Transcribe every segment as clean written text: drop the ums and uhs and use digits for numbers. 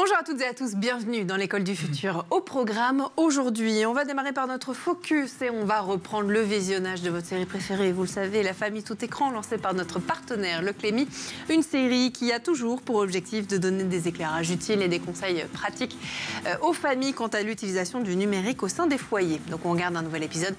Bonjour à toutes et à tous, bienvenue dans l'école du futur. Au programme aujourd'hui, on va démarrer par notre focus et on va reprendre le visionnage de votre série préférée. Vous le savez, La famille tout écran, lancée par notre partenaire Le Clémy. Une série qui a toujours pour objectif de donner des éclairages utiles et des conseils pratiques aux familles quant à l'utilisation du numérique au sein des foyers. Donc on regarde un nouvel épisode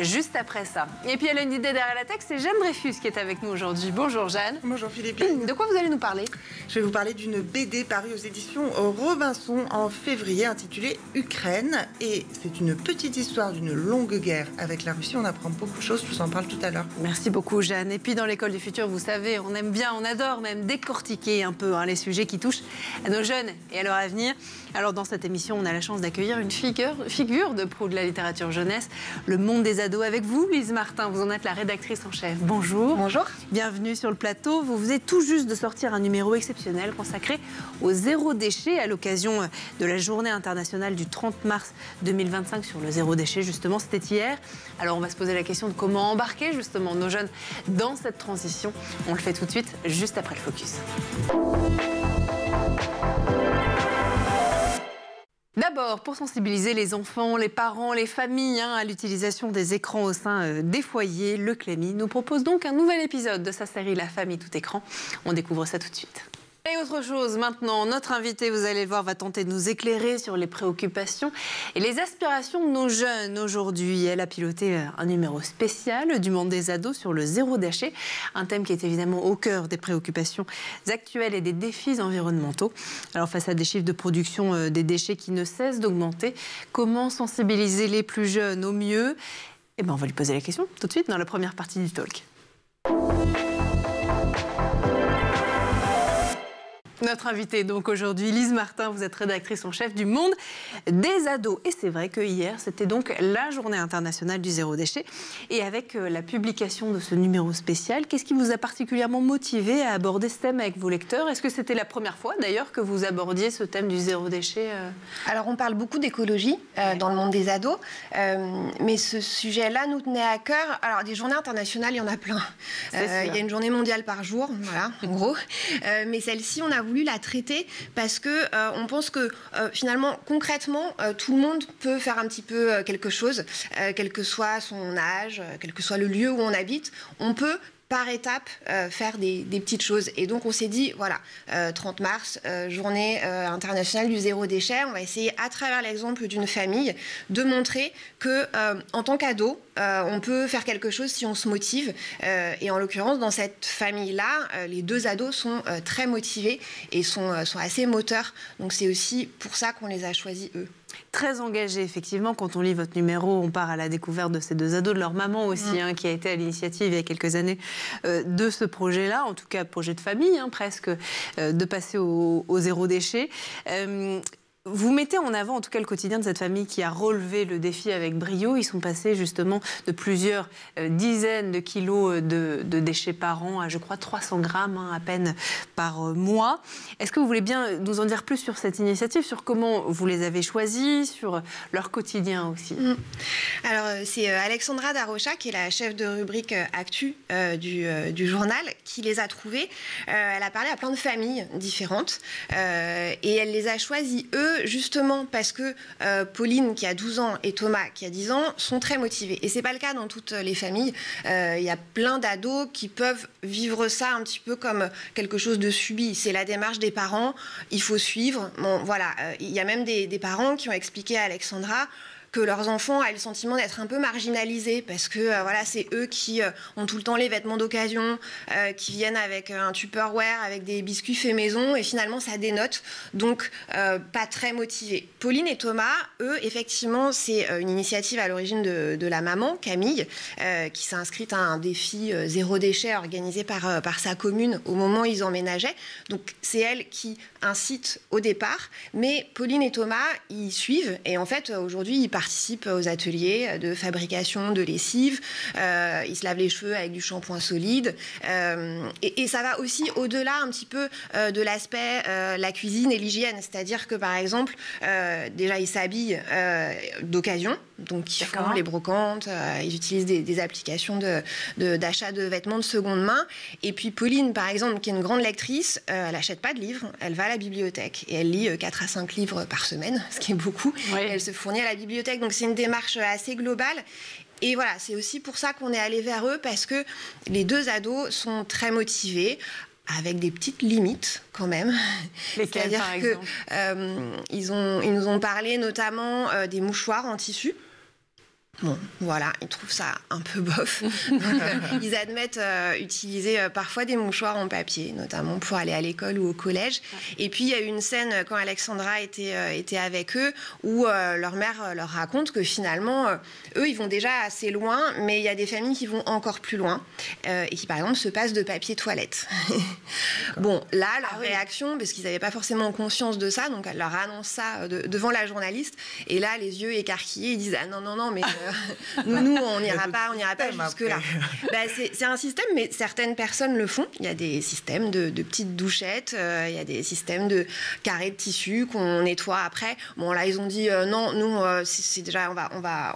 juste après ça. Et puis elle a une idée derrière la tech, c'est Jeanne Dreyfus qui est avec nous aujourd'hui. Bonjour Jeanne. Bonjour Philippine. De quoi vous allez nous parler? Je vais vous parler d'une BD parue aux éditions Robinson en février intitulée Ukraine. Et c'est une petite histoire d'une longue guerre avec la Russie. On apprend beaucoup de choses, je vous en parle tout à l'heure. Merci beaucoup Jeanne. Et puis dans l'école du futur, vous savez, on aime bien, on adore même décortiquer un peu les sujets qui touchent à nos jeunes et à leur avenir. Alors dans cette émission, on a la chance d'accueillir une figure de proue de la littérature jeunesse, Le Monde des ados, avec vous, Lise Martin. Vous en êtes la rédactrice en chef. Bonjour. Bonjour. Bienvenue sur le plateau. Vous venez tout juste de sortir un numéro exceptionnel consacré au zéro déchet à l'occasion de la journée internationale du 30 mars 2025 sur le zéro déchet. Justement, c'était hier. Alors on va se poser la question de comment embarquer justement nos jeunes dans cette transition. On le fait tout de suite, juste après le focus. D'abord, pour sensibiliser les enfants, les parents, les familles à l'utilisation des écrans au sein des foyers, Le Clémy nous propose donc un nouvel épisode de sa série La famille tout écran. On découvre ça tout de suite. Et autre chose, maintenant, notre invité, vous allez le voir, va tenter de nous éclairer sur les préoccupations et les aspirations de nos jeunes aujourd'hui. Elle a piloté un numéro spécial du Monde des ados sur le zéro déchet, un thème qui est évidemment au cœur des préoccupations actuelles et des défis environnementaux. Alors face à des chiffres de production des déchets qui ne cessent d'augmenter, comment sensibiliser les plus jeunes au mieux? Eh bien, on va lui poser la question tout de suite dans la première partie du talk. Notre invitée donc aujourd'hui, Lise Martin, vous êtes rédactrice en chef du Monde des ados. Et c'est vrai que hier, c'était donc la journée internationale du zéro déchet. Et avec la publication de ce numéro spécial, qu'est-ce qui vous a particulièrement motivé à aborder ce thème avec vos lecteurs? Est-ce que c'était la première fois d'ailleurs que vous abordiez ce thème du zéro déchet? Alors on parle beaucoup d'écologie dans le monde des ados, mais ce sujet-là nous tenait à cœur. Alors des journées internationales, il y en a plein. Il y a une journée mondiale par jour, voilà, en gros. Mais celle-ci, on a voulu la traiter parce que on pense que finalement concrètement tout le monde peut faire un petit peu quelque chose, quel que soit son âge, quel que soit le lieu où on habite, on peut par étape faire des petites choses. Et donc on s'est dit, voilà, 30 mars, journée internationale du zéro déchet, on va essayer à travers l'exemple d'une famille de montrer que en tant qu'ado, on peut faire quelque chose si on se motive. Et en l'occurrence, dans cette famille-là, les deux ados sont très motivés et sont assez moteurs. Donc c'est aussi pour ça qu'on les a choisis, eux. Très engagé, effectivement. Quand on lit votre numéro, on part à la découverte de ces deux ados, de leur maman aussi, qui a été à l'initiative il y a quelques années de ce projet-là, en tout cas projet de famille, presque, de passer au zéro déchet. Vous mettez en avant en tout cas le quotidien de cette famille qui a relevé le défi avec brio. Ils sont passés justement de plusieurs dizaines de kilos de déchets par an à, je crois, 300 grammes à peine par mois. Est-ce que vous voulez bien nous en dire plus sur cette initiative, sur comment vous les avez choisis, sur leur quotidien aussi? Alors c'est Alexandra Darocha, qui est la chef de rubrique Actu du journal, qui les a trouvés. Elle a parlé à plein de familles différentes et elle les a choisis, eux, justement parce que Pauline qui a 12 ans et Thomas qui a 10 ans sont très motivés. Et c'est pas le cas dans toutes les familles. Il y a plein d'ados qui peuvent vivre ça un petit peu comme quelque chose de subi. C'est la démarche des parents, il faut suivre. Bon, voilà. Il y a même des parents qui ont expliqué à Alexandra que leurs enfants ont le sentiment d'être un peu marginalisés parce que voilà, c'est eux qui ont tout le temps les vêtements d'occasion, qui viennent avec un Tupperware, avec des biscuits faits maison, et finalement ça dénote, donc pas très motivés. Pauline et Thomas, eux, effectivement, c'est une initiative à l'origine de la maman, Camille, qui s'est inscrite à un défi zéro déchet organisé par sa commune au moment où ils emménageaient. Donc c'est elle qui incite au départ, mais Pauline et Thomas, ils suivent, et en fait, aujourd'hui, ils participent participent aux ateliers de fabrication de lessive. Ils se lavent les cheveux avec du shampoing solide. Et ça va aussi au-delà un petit peu de l'aspect la cuisine et l'hygiène. C'est-à-dire que, par exemple, déjà, ils s'habillent d'occasion. Donc, ils font les brocantes. Ils utilisent des applications d'achat de vêtements de seconde main. Et puis, Pauline, par exemple, qui est une grande lectrice, elle n'achète pas de livres. Elle va à la bibliothèque. Et elle lit 4 à 5 livres par semaine, ce qui est beaucoup. Oui. Elle se fournit à la bibliothèque. Donc, c'est une démarche assez globale. Et voilà, c'est aussi pour ça qu'on est allé vers eux, parce que les 2 ados sont très motivés, avec des petites limites quand même. Lesquelles, par exemple ? Ils nous ont parlé notamment des mouchoirs en tissu. Bon, voilà, ils trouvent ça un peu bof. Donc, ils admettent utiliser parfois des mouchoirs en papier, notamment pour aller à l'école ou au collège. Et puis, il y a eu une scène, quand Alexandra était avec eux, où leur mère leur raconte que finalement, eux, ils vont déjà assez loin, mais il y a des familles qui vont encore plus loin, et qui, par exemple, se passent de papier toilette. Bon, là, leur réaction, parce qu'ils n'avaient pas forcément conscience de ça, donc elle leur annonce ça devant la journaliste, et là, les yeux écarquillés, ils disent « Ah non, mais... nous, on n'ira pas jusque-là. » C'est un système, mais certaines personnes le font. Il y a des systèmes de petites douchettes, il y a des systèmes de carrés de tissu qu'on nettoie après. Bon, là, ils ont dit non, nous, c'est déjà, on va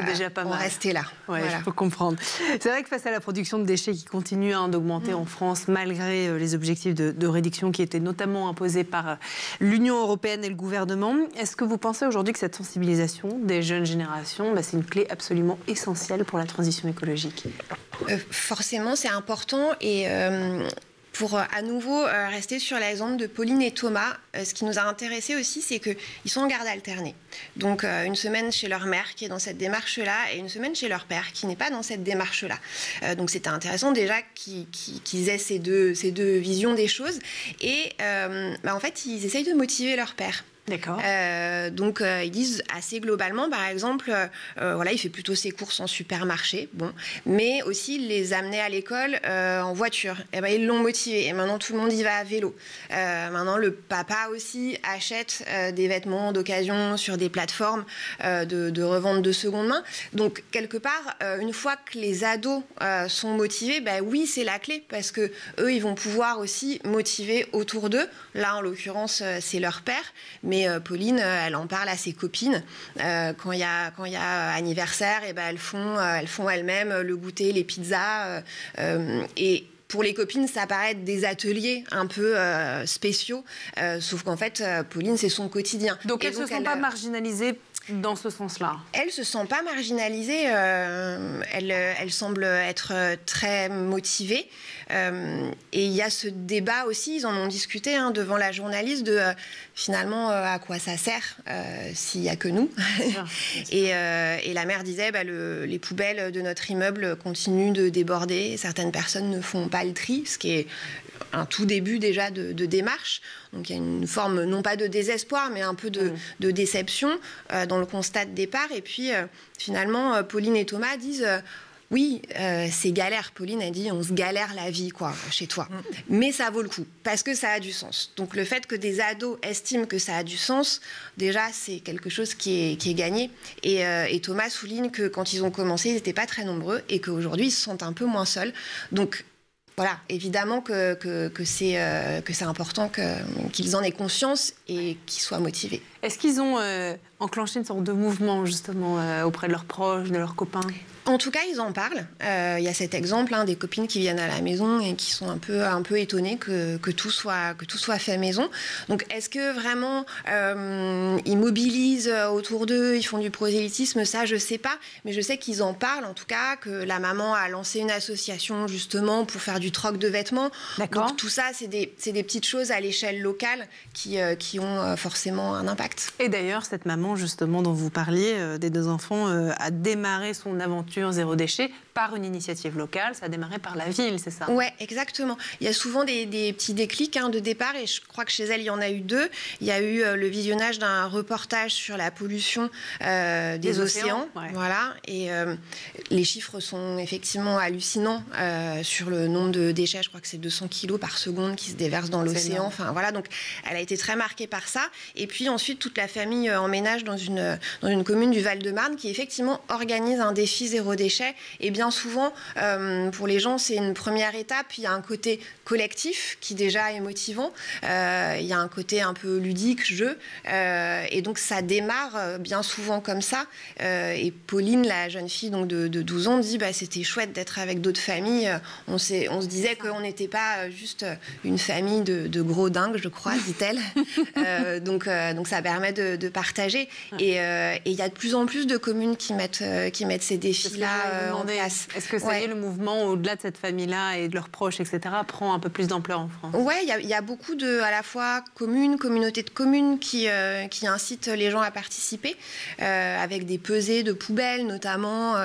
déjà pas mal. Rester là. Ouais, voilà. Je peux comprendre. C'est vrai que face à la production de déchets qui continue d'augmenter en France, malgré les objectifs de réduction qui étaient notamment imposés par l'Union européenne et le gouvernement, est-ce que vous pensez aujourd'hui que cette sensibilisation des jeunes générations, c'est une clé absolument essentielle pour la transition écologique? Forcément, c'est important. Et pour à nouveau rester sur l'exemple de Pauline et Thomas, ce qui nous a intéressés aussi, c'est qu'ils sont en garde alternée. Donc une semaine chez leur mère qui est dans cette démarche-là, et une semaine chez leur père qui n'est pas dans cette démarche-là. Donc c'était intéressant déjà qu'ils aient ces deux visions des choses. Et en fait, ils essayent de motiver leur père. D'accord. Donc ils disent assez globalement, par exemple, voilà, il fait plutôt ses courses en supermarché, bon, mais aussi il les amenait à l'école en voiture. Et ils l'ont motivé. Et maintenant tout le monde y va à vélo. Maintenant le papa aussi achète des vêtements d'occasion sur des plateformes de revente de seconde main. Donc quelque part, une fois que les ados sont motivés, oui, c'est la clé, parce que eux, ils vont pouvoir aussi motiver autour d'eux. Là, en l'occurrence, c'est leur père, mais Pauline, elle en parle à ses copines. Quand il y a anniversaire, elles font elles-mêmes le goûter, les pizzas. Et pour les copines, ça paraît être des ateliers un peu spéciaux. Sauf qu'en fait, Pauline, c'est son quotidien. Donc elles ne se sont pas marginalisées dans ce sens-là? Elle ne se sent pas marginalisée. Elle semble être très motivée. Et il y a ce débat aussi, ils en ont discuté devant la journaliste, de finalement à quoi ça sert s'il n'y a que nous. Et la mère disait les poubelles de notre immeuble continuent de déborder, certaines personnes ne font pas le tri, ce qui est un tout début déjà de démarche. Donc il y a une forme, non pas de désespoir, mais un peu de déception dans le constat de départ. Et puis finalement, Pauline et Thomas disent... Oui, c'est galère. Pauline a dit, on se galère la vie, quoi, chez toi. Mais ça vaut le coup, parce que ça a du sens. Donc le fait que des ados estiment que ça a du sens, déjà, c'est quelque chose qui est gagné. Et Thomas souligne que quand ils ont commencé, ils n'étaient pas très nombreux, et qu'aujourd'hui, ils se sentent un peu moins seuls. Donc voilà, évidemment que c'est important qu'ils en aient conscience et qu'ils soient motivés. Est-ce qu'ils ont enclenché une sorte de mouvement, justement, auprès de leurs proches, de leurs copains ? En tout cas, ils en parlent. Il y a cet exemple des copines qui viennent à la maison et qui sont un peu étonnées que tout soit fait maison. Donc, est-ce que vraiment ils mobilisent autour d'eux, ils font du prosélytisme? Ça, je sais pas. Mais je sais qu'ils en parlent, en tout cas, que la maman a lancé une association justement pour faire du troc de vêtements. D'accord. Donc, tout ça, c'est des petites choses à l'échelle locale qui ont forcément un impact. Et d'ailleurs, cette maman, justement, dont vous parliez, des 2 enfants, a démarré son aventure incluant zéro déchet par une initiative locale. Ça a démarré par la ville, c'est ça? Ouais, exactement. Il y a souvent des petits déclics de départ, et je crois que chez elle, il y en a eu 2. Il y a eu le visionnage d'un reportage sur la pollution des océans. Ouais. Voilà. Et les chiffres sont effectivement hallucinants sur le nombre de déchets. Je crois que c'est 200 kilos par seconde qui se déversent dans l'océan. Enfin, voilà. Donc, elle a été très marquée par ça. Et puis ensuite, toute la famille emménage dans une commune du Val-de-Marne qui effectivement organise un défi zéro déchet. Et bien souvent, pour les gens, c'est une première étape. Il y a un côté collectif qui déjà est motivant. Il y a un côté un peu ludique, jeu. Et donc, ça démarre bien souvent comme ça. Et Pauline, la jeune fille donc de 12 ans, dit c'était chouette d'être avec d'autres familles. On se disait qu'on n'était pas juste une famille de gros dingues, je crois, dit-elle. Donc, ça permet de partager. Et il y a de plus en plus de communes qui mettent ces défis-là en place. Est-ce que ça y est, le mouvement, au-delà de cette famille-là et de leurs proches, etc., prend un peu plus d'ampleur en France? Oui, il y a beaucoup à la fois communautés de communes qui incitent les gens à participer, avec des pesées de poubelles notamment,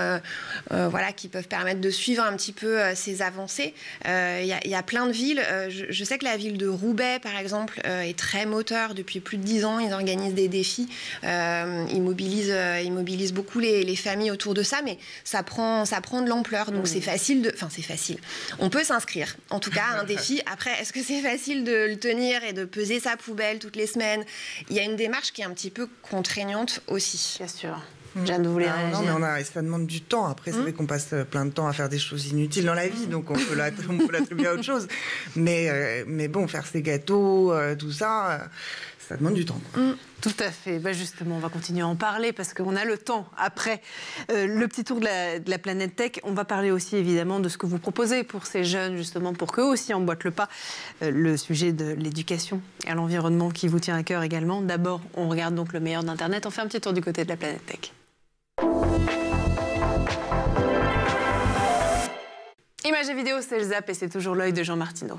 qui peuvent permettre de suivre un petit peu ces avancées. Il y a plein de villes. Je sais que la ville de Roubaix, par exemple, est très moteur depuis plus de 10 ans. Ils organisent des défis. Ils mobilisent beaucoup les familles autour de ça, mais ça prend de l'ampleur. Donc c'est facile c'est facile. On peut s'inscrire, en tout cas, à un défi. Après, est-ce que c'est facile de le tenir et de peser sa poubelle toutes les semaines? Il y a une démarche qui est un petit peu contraignante aussi. Bien sûr. Jeanne, vous voulez réagir? Non, mais ça demande du temps. Après, c'est vrai qu'on passe plein de temps à faire des choses inutiles dans la vie, donc on peut l'attribuer à autre chose. Mais bon, faire ses gâteaux, tout ça, ça demande du temps. Tout à fait. Justement, on va continuer à en parler parce qu'on a le temps. Après le petit tour de la planète tech, on va parler aussi évidemment de ce que vous proposez pour ces jeunes, justement, pour qu'eux aussi emboîtent le pas. Le sujet de l'éducation et à l'environnement qui vous tient à cœur également. D'abord, on regarde donc le meilleur d'Internet. On fait un petit tour du côté de la planète tech. Images et vidéos, c'est le Zap et c'est toujours l'œil de Jean Martineau.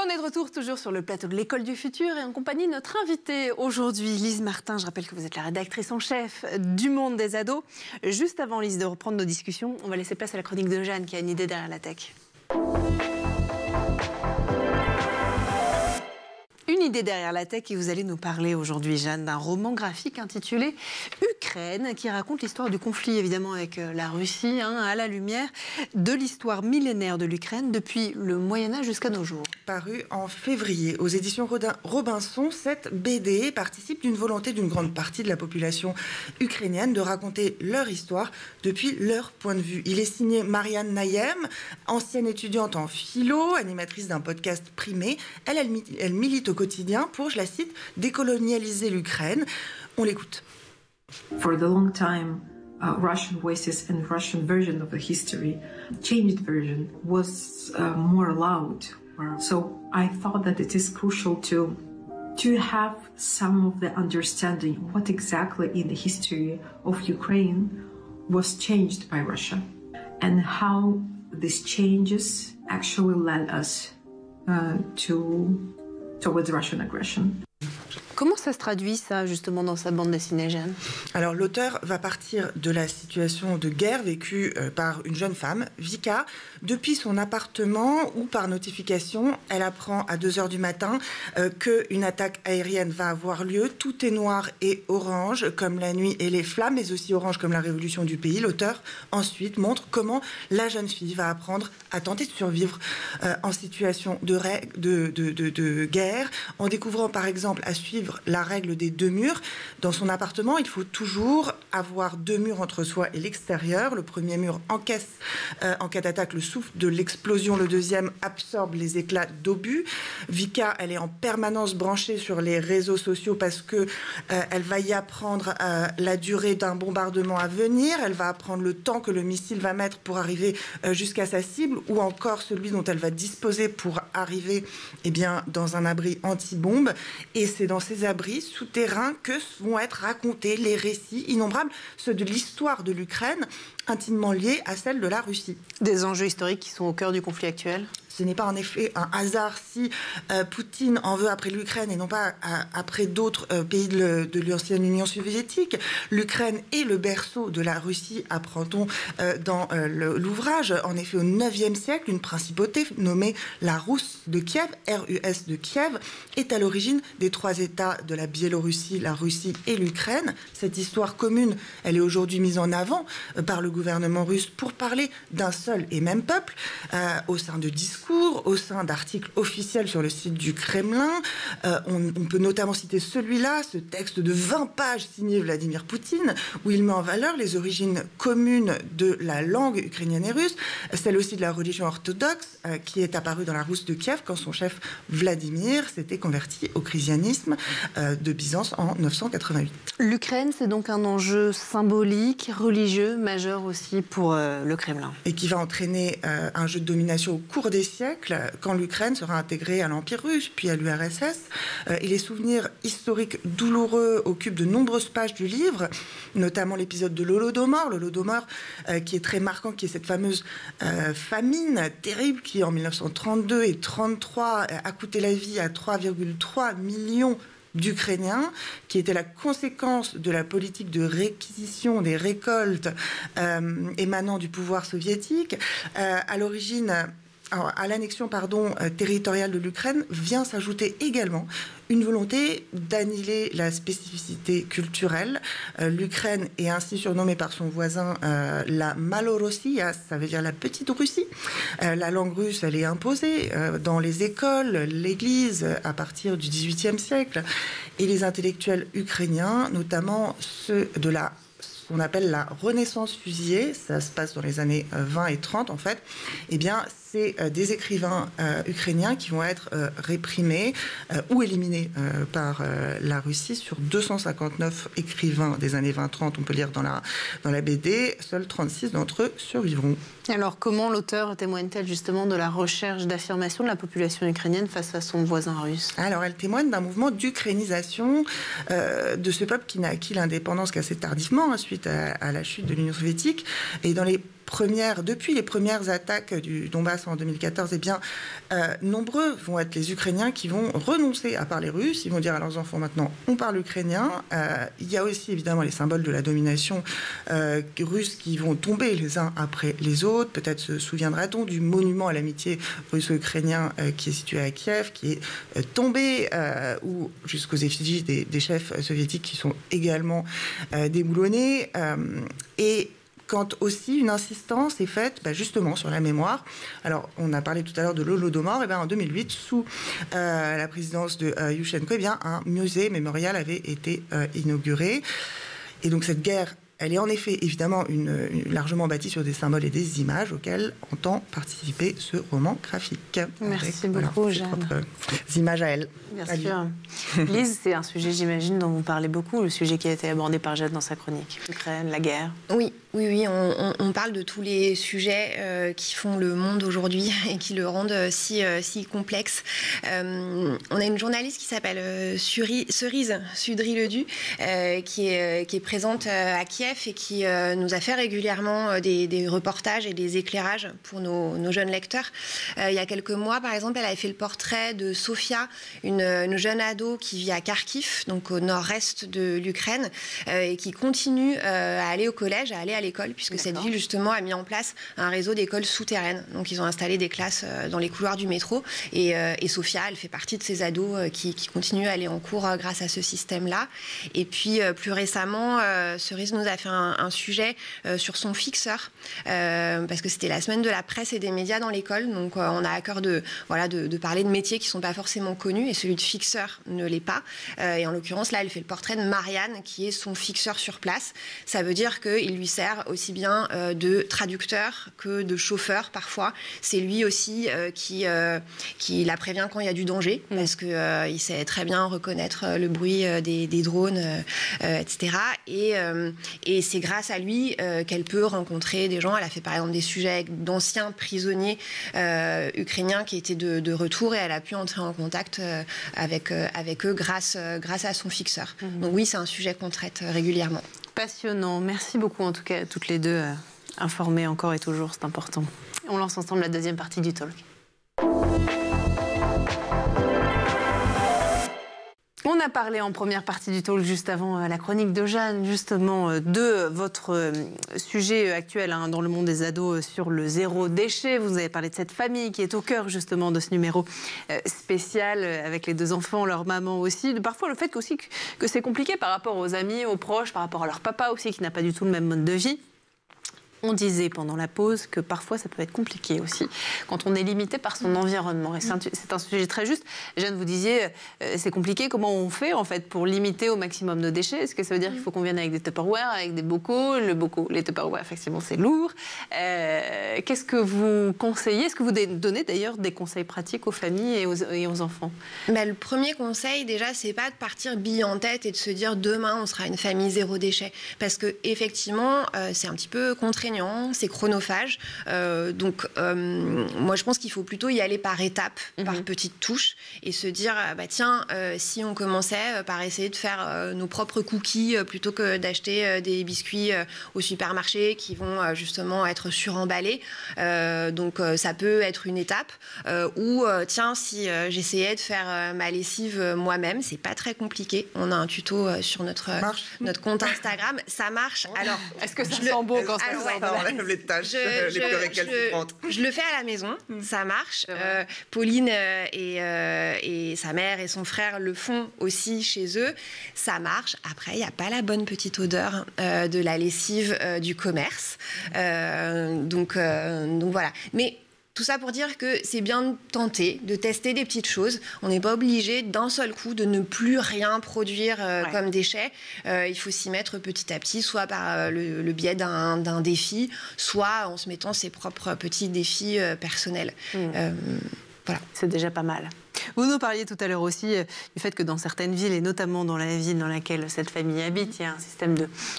on est de retour toujours sur le plateau de l'École du Futur et en compagnie de notre invitée aujourd'hui, Lise Martin. Je rappelle que vous êtes la rédactrice en chef du Monde des ados. Juste avant, Lise, de reprendre nos discussions, on va laisser place à la chronique de Jeanne qui a une idée derrière la tech. Une idée derrière la tech et vous allez nous parler aujourd'hui, Jeanne, d'un roman graphique intitulé Ukraine qui raconte l'histoire du conflit évidemment avec la Russie, à la lumière de l'histoire millénaire de l'Ukraine depuis le Moyen-Âge jusqu'à nos jours. Paru en février aux éditions Robinson, cette BD participe d'une volonté d'une grande partie de la population ukrainienne de raconter leur histoire depuis leur point de vue. Il est signé Marianne Nayem, ancienne étudiante en philo, animatrice d'un podcast primé. Elle milite au quotidien pour, je la cite, décolonialiser l'Ukraine. On l'écoute. For the long time, Russian voices and Russian version of the history, changed version, was more loud. So I thought that it is crucial to have some of the understanding what exactly in the history of Ukraine was changed by Russia and how these changes actually led us towards Russian aggression. Comment ça se traduit, ça, justement, dans sa bande dessinée, Jeanne ? Alors, l'auteur va partir de la situation de guerre vécue par une jeune femme, Vika. Depuis son appartement ou par notification, elle apprend à 2h du matin qu'une attaque aérienne va avoir lieu. Tout est noir et orange, comme la nuit et les flammes, mais aussi orange comme la révolution du pays. L'auteur, ensuite, montre comment la jeune fille va apprendre à tenter de survivre en situation de guerre, en découvrant, par exemple, à suivre la règle des 2 murs. Dans son appartement, il faut toujours avoir 2 murs entre soi et l'extérieur. Le premier mur encaisse en cas d'attaque le souffle de l'explosion. Le deuxième absorbe les éclats d'obus. Vika, elle est en permanence branchée sur les réseaux sociaux parce que elle va y apprendre la durée d'un bombardement à venir. Elle va apprendre le temps que le missile va mettre pour arriver jusqu'à sa cible ou encore celui dont elle va disposer pour arriver dans un abri anti-bombe. Et c'est dans ces abris souterrains que vont être racontés les récits innombrables, ceux de l'histoire de l'Ukraine, intimement liés à celle de la Russie. Des enjeux historiques qui sont au cœur du conflit actuel ? Ce n'est pas en effet un hasard si Poutine en veut après l'Ukraine et non pas après d'autres pays de l'ancienne Union soviétique. L'Ukraine est le berceau de la Russie, apprend-on dans l'ouvrage. En effet, au IXe siècle, une principauté nommée la Russe de Kiev, RUS de Kiev, est à l'origine des 3 États de la Biélorussie, la Russie et l'Ukraine. Cette histoire commune, elle est aujourd'hui mise en avant par le gouvernement russe pour parler d'un seul et même peuple au sein de discours, au sein d'articles officiels sur le site du Kremlin. On peut notamment citer celui-là, ce texte de 20 pages signé Vladimir Poutine, où il met en valeur les origines communes de la langue ukrainienne et russe, celle aussi de la religion orthodoxe, qui est apparue dans la Russe de Kiev quand son chef Vladimir s'était converti au christianisme de Byzance en 988. L'Ukraine, c'est donc un enjeu symbolique, religieux, majeur aussi pour le Kremlin. Et qui va entraîner un jeu de domination au cours des siècles, quand l'Ukraine sera intégrée à l'Empire russe, puis à l'URSS. Et les souvenirs historiques douloureux occupent de nombreuses pages du livre, notamment l'épisode de l'Holodomor. L'Holodomor, qui est très marquant, qui est cette fameuse famine terrible qui, en 1932 et 1933, a coûté la vie à 3,3 millions d'Ukrainiens, qui était la conséquence de la politique de réquisition des récoltes émanant du pouvoir soviétique. À l'origine, à l'annexion territoriale de l'Ukraine vient s'ajouter également une volonté d'annihiler la spécificité culturelle. L'Ukraine est ainsi surnommée par son voisin la Malorossia, ça veut dire la petite Russie. La langue russe, elle est imposée dans les écoles, l'église à partir du XVIIIe siècle. Et les intellectuels ukrainiens, notamment ceux de qu'on appelle la Renaissance fusillée, ça se passe dans les années 20 et 30 en fait, c'est des écrivains ukrainiens qui vont être réprimés ou éliminés par la Russie. Sur 259 écrivains des années 20-30, on peut lire dans la BD, seuls 36 d'entre eux survivront. Alors comment l'auteur témoigne-t-elle justement de la recherche d'affirmation de la population ukrainienne face à son voisin russe ? Alors elle témoigne d'un mouvement d'ukrainisation de ce peuple qui n'a acquis l'indépendance qu'assez tardivement, suite à la chute de l'Union soviétique. Et dans les depuis les premières attaques du Donbass en 2014, eh bien, nombreux vont être les Ukrainiens qui vont renoncer à parler russe. Ils vont dire à leurs enfants maintenant, on parle ukrainien. Il y a aussi évidemment les symboles de la domination russe qui vont tomber les uns après les autres. Peut-être se souviendra-t-on du monument à l'amitié russo-ukrainien qui est situé à Kiev, qui est tombé, ou jusqu'aux effigies des chefs soviétiques qui sont également déboulonnés. Et quand aussi une insistance est faite justement sur la mémoire. Alors, on a parlé tout à l'heure de l'Holodomor. En 2008, sous la présidence de Yushchenko, un musée mémorial avait été inauguré. Et donc, cette guerre, elle est en effet évidemment largement bâtie sur des symboles et des images auxquelles entend participer ce roman graphique. Merci beaucoup, Jeanne. Ses images à elle. Bien sûr. Lise, c'est un sujet, j'imagine, dont vous parlez beaucoup, le sujet qui a été abordé par Jeanne dans sa chronique. L'Ukraine, la guerre. Oui, on parle de tous les sujets qui font le monde aujourd'hui et qui le rendent si complexe. On a une journaliste qui s'appelle Cerise Sudry-Ledu, qui est présente à Kiev et qui nous a fait régulièrement des reportages et des éclairages pour nos jeunes lecteurs. Il y a quelques mois, par exemple, elle avait fait le portrait de Sofia, une jeune ado qui vit à Kharkiv, donc au nord-est de l'Ukraine, et qui continue à aller au collège, à aller à l'école, puisque cette ville, justement, a mis en place un réseau d'écoles souterraines. Donc, ils ont installé des classes dans les couloirs du métro. Et Sofia, elle fait partie de ces ados qui continuent à aller en cours grâce à ce système-là. Et puis, plus récemment, Cerise nous a fait un sujet sur son fixeur, parce que c'était la semaine de la presse et des médias dans l'école. Donc, on a à cœur de parler de métiers qui ne sont pas forcément connus, et celui de fixeur ne l'est pas. Et en l'occurrence, là, elle fait le portrait de Marianne, qui est son fixeur sur place. Ça veut dire qu'il lui sert aussi bien de traducteur que de chauffeur parfois. C'est lui aussi qui la prévient quand il y a du danger, parce qu'il sait très bien reconnaître le bruit des drones, etc. Et c'est grâce à lui qu'elle peut rencontrer des gens. Elle a fait par exemple des sujets d'anciens prisonniers ukrainiens qui étaient de retour, et elle a pu entrer en contact avec eux grâce à son fixeur. Donc oui, c'est un sujet qu'on traite régulièrement. Passionnant. Merci beaucoup, en tout cas, toutes les deux, informées encore et toujours, c'est important. On lance ensemble la deuxième partie du talk. On a parlé en première partie du talk, juste avant la chronique de Jeanne, justement, de votre sujet actuel dans le monde des ados sur le zéro déchet. Vous avez parlé de cette famille qui est au cœur, justement, de ce numéro spécial avec les deux enfants, leur maman aussi. Parfois, le fait aussi que c'est compliqué par rapport aux amis, aux proches, par rapport à leur papa aussi, qui n'a pas du tout le même mode de vie. On disait pendant la pause que parfois ça peut être compliqué aussi quand on est limité par son environnement. Et c'est un sujet très juste. Jeanne, vous disiez, c'est compliqué. Comment on fait en fait pour limiter au maximum nos déchets? Est-ce que ça veut dire qu'il faut qu'on vienne avec des Tupperware, avec des bocaux? Les Tupperware, effectivement, c'est lourd. Qu'est-ce que vous conseillez? Est-ce que vous donnez d'ailleurs des conseils pratiques aux familles et aux enfants? Le premier conseil, déjà, c'est pas de partir bille en tête et de se dire demain on sera une famille zéro déchet, parce que effectivement, c'est un petit peu contraignant. C'est chronophage. Donc, moi, je pense qu'il faut plutôt y aller par étapes, par petites touches, et se dire, si on commençait par essayer de faire nos propres cookies plutôt que d'acheter des biscuits au supermarché qui vont justement être suremballés. Donc, ça peut être une étape. Ou, si j'essayais de faire ma lessive moi-même, c'est pas très compliqué. On a un tuto sur notre compte Instagram. Ça marche. Alors, est-ce que ça sent beau quand ça sort? Ça enlève les tâches, les plus récalcitrantes. Je le fais à la maison, ça marche. Pauline et sa mère et son frère le font aussi chez eux. Ça marche. Après, il n'y a pas la bonne petite odeur de la lessive du commerce. Donc voilà. Mais tout ça pour dire que c'est bien de tenter, de tester des petites choses. On n'est pas obligé d'un seul coup de ne plus rien produire comme déchets. Il faut s'y mettre petit à petit, soit par le biais d'un défi, soit en se mettant ses propres petits défis personnels. Voilà. C'est déjà pas mal. Vous nous parliez tout à l'heure aussi du fait que dans certaines villes, et notamment dans la ville dans laquelle cette famille habite,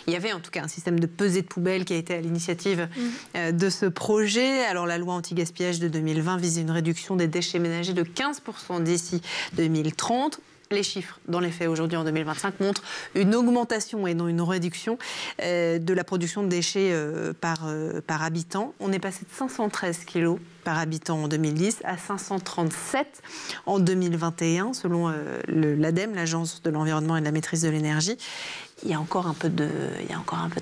il y avait en tout cas un système de pesée de poubelles qui a été à l'initiative de ce projet. Alors la loi anti-gaspillage de 2020 vise une réduction des déchets ménagers de 15% d'ici 2030. Les chiffres, dans les faits, aujourd'hui en 2025, montrent une augmentation et non une réduction de la production de déchets par habitant. On est passé de 513 kilos par habitant en 2010 à 537 en 2021, selon l'ADEME, l'Agence de l'environnement et de la maîtrise de l'énergie. Il y a encore un peu de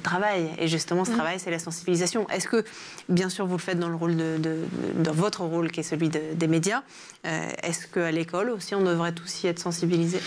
travail. Et justement, ce travail, c'est la sensibilisation. Est-ce que, bien sûr, vous le faites dans le rôle dans votre rôle, qui est celui des médias, est-ce qu'à l'école aussi, on devrait tous y être sensibilisés ?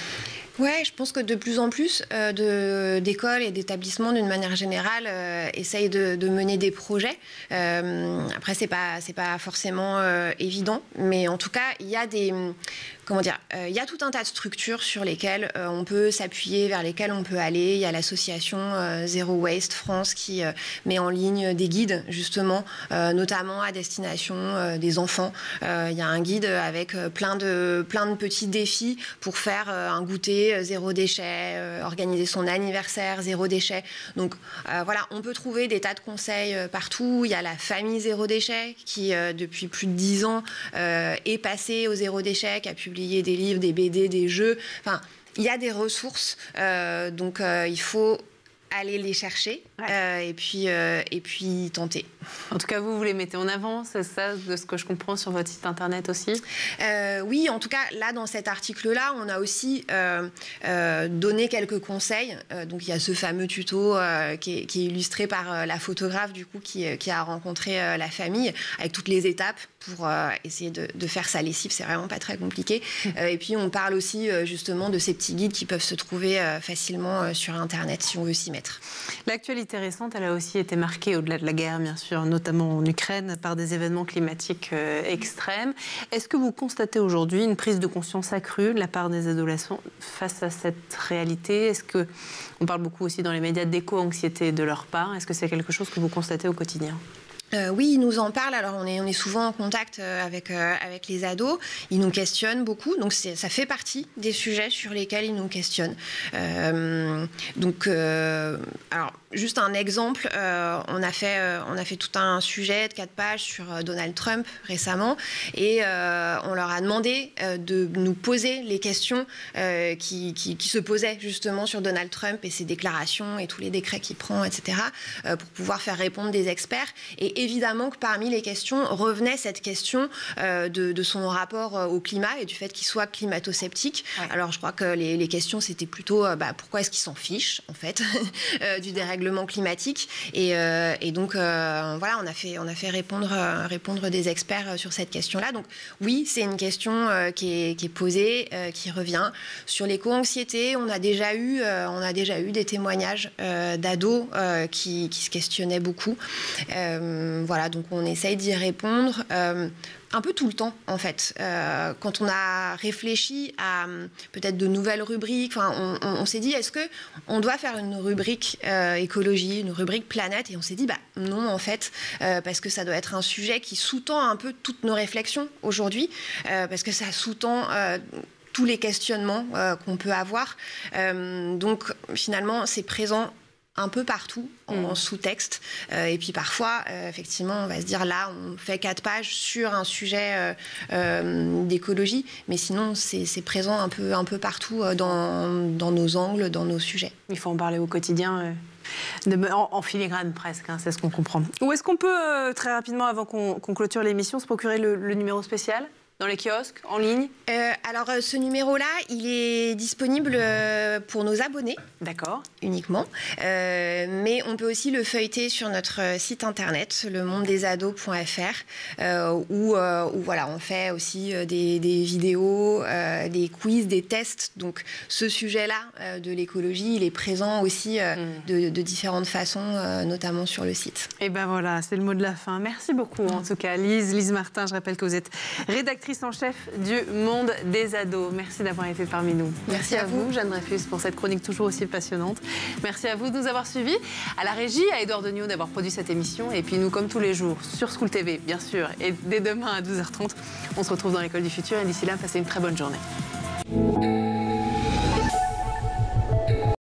Ouais, je pense que de plus en plus d'écoles et d'établissements, d'une manière générale, essayent de mener des projets. Après, c'est pas forcément évident, mais en tout cas, il y a il y a tout un tas de structures sur lesquelles on peut s'appuyer, vers lesquelles on peut aller. Il y a l'association Zero Waste France qui met en ligne des guides, justement, notamment à destination des enfants. Il y a un guide avec plein de petits défis pour faire un goûter zéro déchet, organiser son anniversaire zéro déchet. Donc voilà, on peut trouver des tas de conseils partout. Il y a la famille zéro déchet qui, depuis plus de 10 ans, est passée au zéro déchet, qui a publié des livres, des BD, des jeux. Enfin, il y a des ressources, donc il faut aller les chercher et puis tenter. En tout cas, vous les mettez en avant, c'est ça, de ce que je comprends, sur votre site internet aussi ? Oui, en tout cas, là, dans cet article-là, on a aussi donné quelques conseils. Donc, il y a ce fameux tuto qui est illustré par la photographe, du coup, qui a rencontré la famille, avec toutes les étapes pour essayer de faire sa lessive. C'est vraiment pas très compliqué. Et puis, on parle aussi, justement, de ces petits guides qui peuvent se trouver facilement sur Internet, si on veut s'y mettre. L'actualité récente, elle a aussi été marquée, au-delà de la guerre, bien sûr, notamment en Ukraine, par des événements climatiques extrêmes. Est-ce que vous constatez aujourd'hui une prise de conscience accrue de la part des adolescents face à cette réalité ? Est-ce que on parle beaucoup aussi dans les médias d'éco-anxiété de leur part ? Est-ce que c'est quelque chose que vous constatez au quotidien ? Oui, ils nous en parlent. Alors, on est souvent en contact avec les ados. Ils nous questionnent beaucoup. Donc, ça fait partie des sujets sur lesquels ils nous questionnent. Alors, juste un exemple. On a fait tout un sujet de 4 pages sur Donald Trump récemment. Et on leur a demandé de nous poser les questions qui se posaient justement sur Donald Trump et ses déclarations et tous les décrets qu'il prend, etc., pour pouvoir faire répondre des experts. Et évidemment que parmi les questions revenait cette question de son rapport au climat et du fait qu'il soit climato-sceptique. Ouais. Alors je crois que les questions c'était plutôt pourquoi est-ce qu'il s'en fiche en fait du dérèglement climatique et donc voilà, on a fait répondre des experts sur cette question-là. Donc oui, c'est une question qui est posée, qui revient. Sur l'éco-anxiété, on a déjà eu des témoignages d'ados qui se questionnaient beaucoup. Voilà, donc on essaye d'y répondre un peu tout le temps, en fait. Quand on a réfléchi à peut-être de nouvelles rubriques, on s'est dit, est-ce qu'on doit faire une rubrique écologie, une rubrique planète ? Et on s'est dit, non, en fait, parce que ça doit être un sujet qui sous-tend un peu toutes nos réflexions aujourd'hui, parce que ça sous-tend tous les questionnements qu'on peut avoir. Donc, finalement, c'est présent un peu partout en sous-texte. Et puis parfois, effectivement, on va se dire là, on fait 4 pages sur un sujet d'écologie, mais sinon, c'est présent un peu partout dans nos angles, dans nos sujets. Il faut en parler au quotidien. En filigrane presque, c'est ce qu'on comprend. Où est-ce qu'on peut, très rapidement, avant qu'on clôture l'émission, se procurer le numéro spécial ? Dans les kiosques, en ligne ? Alors, ce numéro-là, il est disponible pour nos abonnés. D'accord. Uniquement. Mais on peut aussi le feuilleter sur notre site internet, lemondesados.fr, où voilà, on fait aussi des vidéos, des quiz, des tests. Donc, ce sujet-là de l'écologie, il est présent aussi de différentes façons, notamment sur le site. Et ben voilà, c'est le mot de la fin. Merci beaucoup, en tout cas, Lise Martin. Je rappelle que vous êtes rédactrice en chef du Monde des ados. Merci d'avoir été parmi nous. Merci à vous, Jeanne Dreyfus, pour cette chronique toujours aussi passionnante. Merci à vous de nous avoir suivis. À la régie, à Édouard Degnaud d'avoir produit cette émission. Et puis nous, comme tous les jours, sur School TV, bien sûr, et dès demain à 12h30, on se retrouve dans l'École du Futur. Et d'ici là, passez une très bonne journée.